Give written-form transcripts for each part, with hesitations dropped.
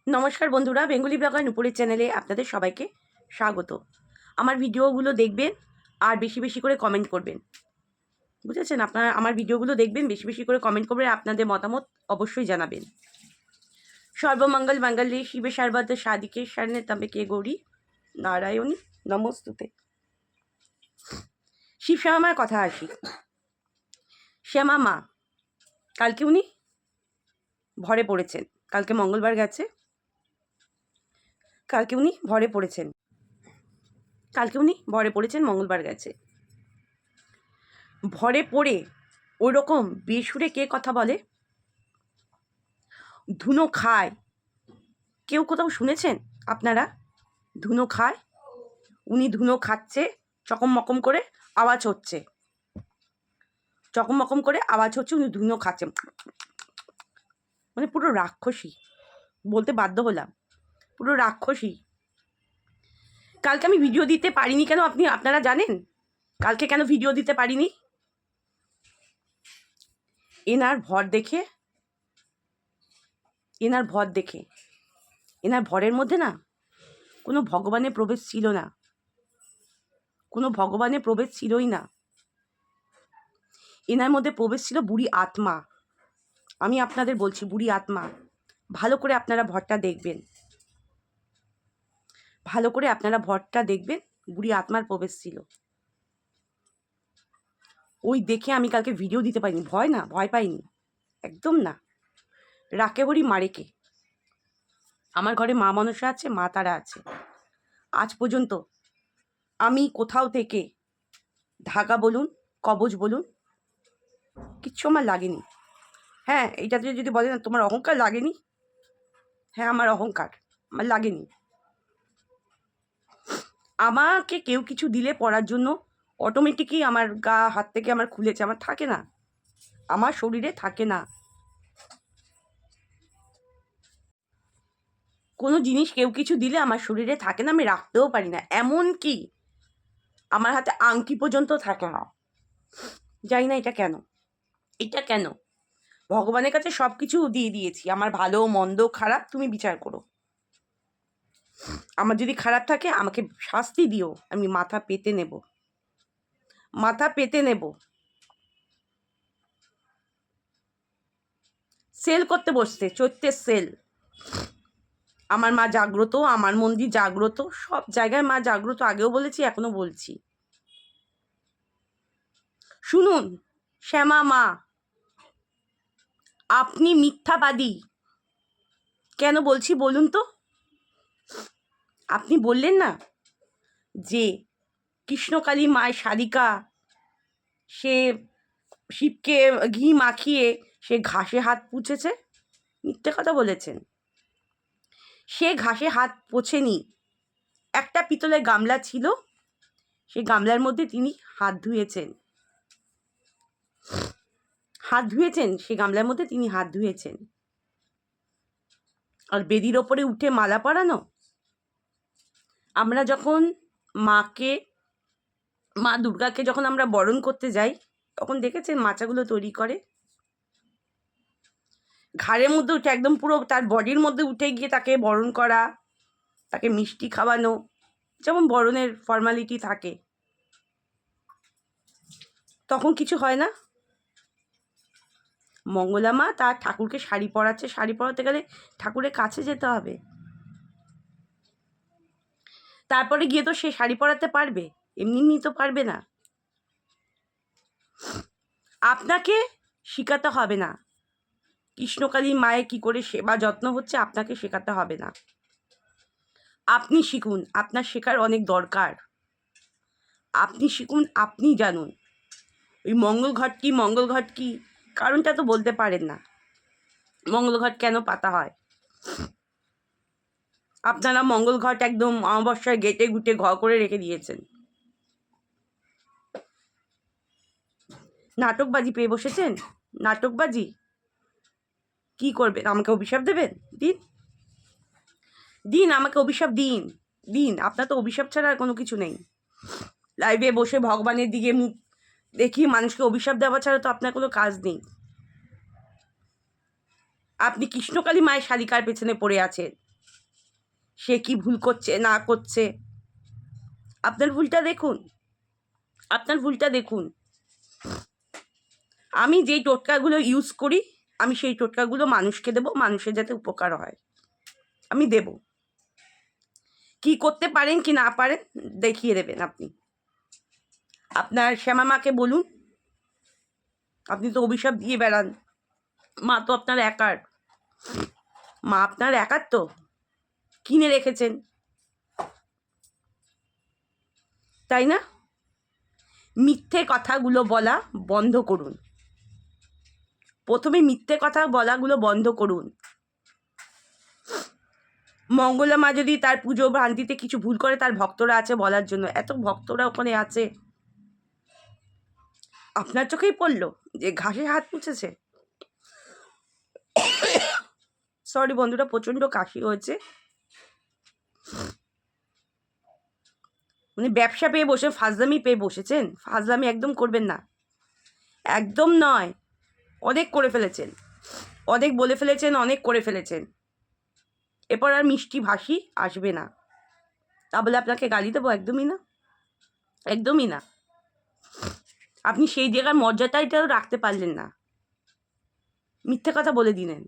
নমস্কার বন্ধুরা, Bengali blogger নুপুরের চ্যানেলে আপনাদের সবাইকে স্বাগত। আমার ভিডিওগুলো দেখবেন আর বেশি বেশি করে কমেন্ট করবেন, বুঝেছেন? আপনারা আমার ভিডিওগুলো দেখবেন, বেশি বেশি করে কমেন্ট করবেন, আপনাদের মতামত অবশ্যই জানাবেন। সর্বমঙ্গল মঙ্গলে শিবে সর্বদ সাধিকে শরণে ত্র্যম্বকে গৌরী নারায়ণী নমস্তুতে। শিব শ্যামা মার কথা আসি। শ্যামা মা কালকে উনি ভরে পড়েছেন, কালকে মঙ্গলবার গেছে, কালকে উনি ভরে পড়েছেন, মঙ্গলবার গেছে। ভরে পড়ে ওই রকম বেসুরে কে কথা বলে? ধুনো খায়, কেউ কোথাও শুনেছেন আপনারা? ধুনো খায়, উনি ধুনো খাচ্ছে, চকমমকম করে আওয়াজ হচ্ছে, উনি ধুনো খাচ্ছে, মানে পুরো রাক্ষসী, বলতে বাধ্য হলাম, পুরো রাক্ষসী। কালকে আমি ভিডিও দিতে পারিনি কেন আপনারা জানেন? কালকে কেন ভিডিও দিতে পারিনি? এনার ভর দেখে, এনার ভরের মধ্যে না কোনো ভগবানের প্রবেশ ছিল না, কোনো ভগবানের প্রবেশ ছিলই না। এনার মধ্যে প্রবেশ ছিল বুড়ি আত্মা। আমি আপনাদের বলছি, বুড়ি আত্মা। ভালো করে আপনারা ভরটা দেখবেন, বুড়ি আত্মার প্রবেশ ছিল। ওই দেখে আমি কালকে ভিডিও দিতে পারিনি। ভয় পাইনি, একদম না। রাকে হরি মারেকে। আমার ঘরে মা মনসা আছে, মা তারা আছে। আজ পর্যন্ত আমি কোথাও থেকে ধাগা বলুন, কবজ বলুন, কিচ্ছু আমার লাগেনি। হ্যাঁ, এইটাতে যদি বলে না তোমার অহংকার লাগেনি, হ্যাঁ আমার অহংকার, আমার লাগেনি। আমাকে কেউ কিছু দিলে পড়ার জন্য অটোমেটিকই আমার গা হাত থেকে আমার খুলেছে, আমার থাকে না, আমার শরীরে থাকে না। কোনো জিনিস কেউ কিছু দিলে আমার শরীরে থাকে না, আমি রাখতেও পারি না। এমন কি আমার হাতে আংটি পর্যন্ত থাকে না। জানি না এটা কেন। ভগবানের কাছে সব কিছু দিয়ে দিয়েছি, আমার ভালো মন্দ খারাপ তুমি বিচার করো। আমার যদি খারাপ থাকে আমাকে শাস্তি দিও, আমি মাথা পেতে নেব। সেল করতে বসছে, চৈত্যের সেল। আমার মা জাগ্রত, আমার মন্দির জাগ্রত, সব জায়গায় মা জাগ্রত, আগেও বলেছি এখনো বলছি। শুনুন শ্যামা মা, আপনি মিথ্যাবাদী। কেন বলছি বলুন তো? আপনি বললেন না যে কৃষ্ণকালী মায়ের শালিকা, সে শিবকে ঘি মাখিয়ে সে ঘাসে হাত পুছেছে। মিথ্যে কথা বলেছেন। সে ঘাসে হাত পোছেনি, একটা পিতলের গামলা ছিল, সেই গামলার মধ্যে তিনি হাত ধুয়েছেন, সেই গামলার মধ্যে তিনি হাত ধুয়েছেন। আর বেদির ওপরে উঠে মালা পরানো, আমরা যখন মা দুর্গাকে যখন আমরা বরণ করতে যাই, তখন দেখেছেন মাচাগুলো তৈরি করে, ঘাড়ের মধ্যে উঠে একদম পুরো তার বডির মধ্যে উঠে গিয়ে তাকে বরণ করা, তাকে মিষ্টি খাওয়ানো, যেমন বরণের ফর্মালিটি থাকে। তখন কিছু হয় না? মঙ্গলা মা তার ঠাকুরকে শাড়ি পরাচ্ছে, শাড়ি পরাতে গেলে ঠাকুরের কাছে যেতে হবে, তারপরে গিয়ে তো সে শাড়ি পরাতে পারবে, এমনি তো পারবে না। আপনাকে শেখাতে হবে না কৃষ্ণকালী মায়ের কি করে সেবা যত্ন হচ্ছে, আপনাকে শেখাতে হবে না। আপনি শিখুন, আপনার শেখার অনেক দরকার। আপনি শিখুন, আপনি জানুন। ওই মঙ্গল ঘট কি কারণটা তো বলতে পারেন না, মঙ্গল ঘট কেন পাতা হয়। আপনারা মঙ্গল ঘট একদম অমাবস্যায় গেটে গুটে ঘর করে রেখে দিয়েছেন, নাটকবাজি পেয়ে বসেছেন। নাটকবাজি কি করবেন? আমাকে অভিশাপ দেবেন? দিন আমাকে অভিশাপ দিন। আপনার তো অভিশাপ ছাড়া আর কোনো কিছু নেই। লাইভে বসে ভগবানের দিকে মুখ দেখিয়ে মানুষকে অভিশাপ দেওয়া ছাড়া তো আপনার কোনো কাজ নেই। আপনি কৃষ্ণকালী মায়ের শালিকার পেছনে পড়ে আছেন, সে কি ভুল করছে না করছে। আপনার ভুলটা দেখুন, আপনার ভুলটা দেখুন। আমি যেই টোটকাগুলো ইউজ করি, আমি সেই টোটকাগুলো মানুষকে দেব, মানুষের যাতে উপকার হয় আমি দেব। কি করতে পারেন কি না পারেন দেখিয়ে দেবেন আপনি। আপনার শ্যামা মাকে বলুন, আপনি তো অভিশাপ দিয়ে বেড়ান, মা তো আপনার একার, মা আপনার একার তো কিনে রেখেছেন, তাই না? মিথ্যে কথাগুলো বলা বন্ধ করুন, প্রথমে মিথ্যে কথা বলাগুলো বন্ধ করুন। মঙ্গলা মা যদি তার পুজো ভ্রান্তিতে কিছু ভুল করে, তার ভক্তরা আছে বলার জন্য, এত ভক্তরা ওখানে আছে। আপনার চোখেই পড়লো যে ঘাসে হাত মুছেছে? সরি বন্ধুরা, প্রচণ্ড কাশি হয়েছে। উনি ব্যবসা পেয়ে বসে ফাজলামি পেয়ে বসেছেন, ফাজলামি একদম করবেন না, একদম নয়। অনেক করে ফেলেছেন, অনেক বলে ফেলেছেন, অনেক করে ফেলেছেন। এরপর আর মিষ্টি ভাষী আসবে না, তা বলে আপনাকে গালি দেবো? একদমই না, একদমই না। আপনি সেই জায়গার মর্যাদাটাও রাখতে পারলেন না, মিথ্যে কথা বলে দিলেন।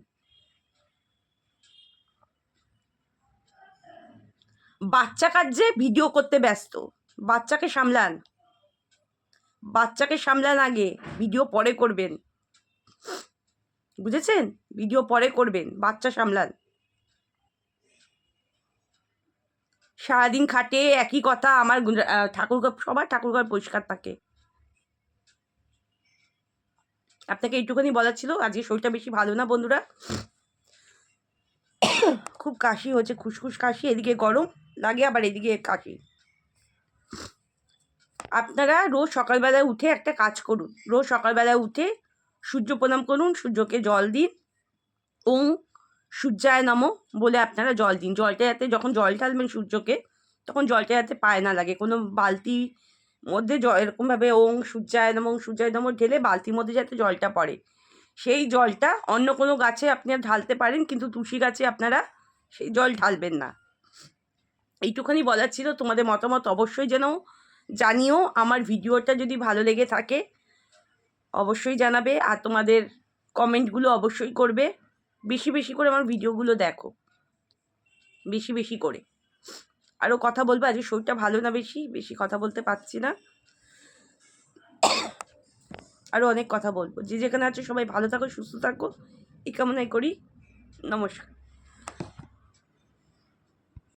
বাচ্চা কাজে ভিডিও করতে ব্যস্ত, বাচ্চাকে সামলান, বাচ্চাকে সামলান আগে, ভিডিও পরে করবেন, বুঝেছেন? ভিডিও পরে করবেন, বাচ্চা সামলান। সারাদিন খাটে একই কথা, আমার ঠাকুরঘর, সবার ঠাকুরঘর পরিষ্কার থাকে। আপনাকে এইটুখানি বলার ছিল। আজকে শরীরটা বেশি ভালো না বন্ধুরা, খুব কাশি হচ্ছে, খুসখুস কাশি, এদিকে গরম লাগে আবার এদিকে কাশি। আপনারা রোজ সকালবেলায় উঠে একটা কাজ করুন, রোজ সকালবেলায় উঠে সূর্য প্রণাম করুন, সূর্যকে জল দিন, ওং সূর্যায় নমঃ বলে আপনারা জল দিন। জলটা যাতে, যখন জল ঢালবেন সূর্যকে, তখন জলটা যাতে পায়ে না লাগে। কোনো বালতি মধ্যে এরকমভাবে ওং সূর্যায় নমঃ ঢেলে বালতির মধ্যে যাতে জলটা পড়ে, সেই জলটা অন্য কোনো গাছে আপনি ঢালতে পারেন, কিন্তু তুলসী গাছে আপনারা সেই জল ঢালবেন না। এইটুখানি বলার ছিল। তোমাদের মতামত অবশ্যই যেন জানিও। আমার ভিডিওটা যদি ভালো লেগে থাকে অবশ্যই জানাবে, আর তোমাদের কমেন্টগুলো অবশ্যই করবে। বেশি বেশি করে আমার ভিডিওগুলো দেখো, বেশি বেশি করে। আরও কথা বলবো, আজকে শরীরটা ভালো না, বেশি বেশি কথা বলতে পারছি না, আরও অনেক কথা বলবো। যে যেখানে আছো সবাই ভালো থাকো, সুস্থ থাকো, এই কামনাই করি। নমস্কার।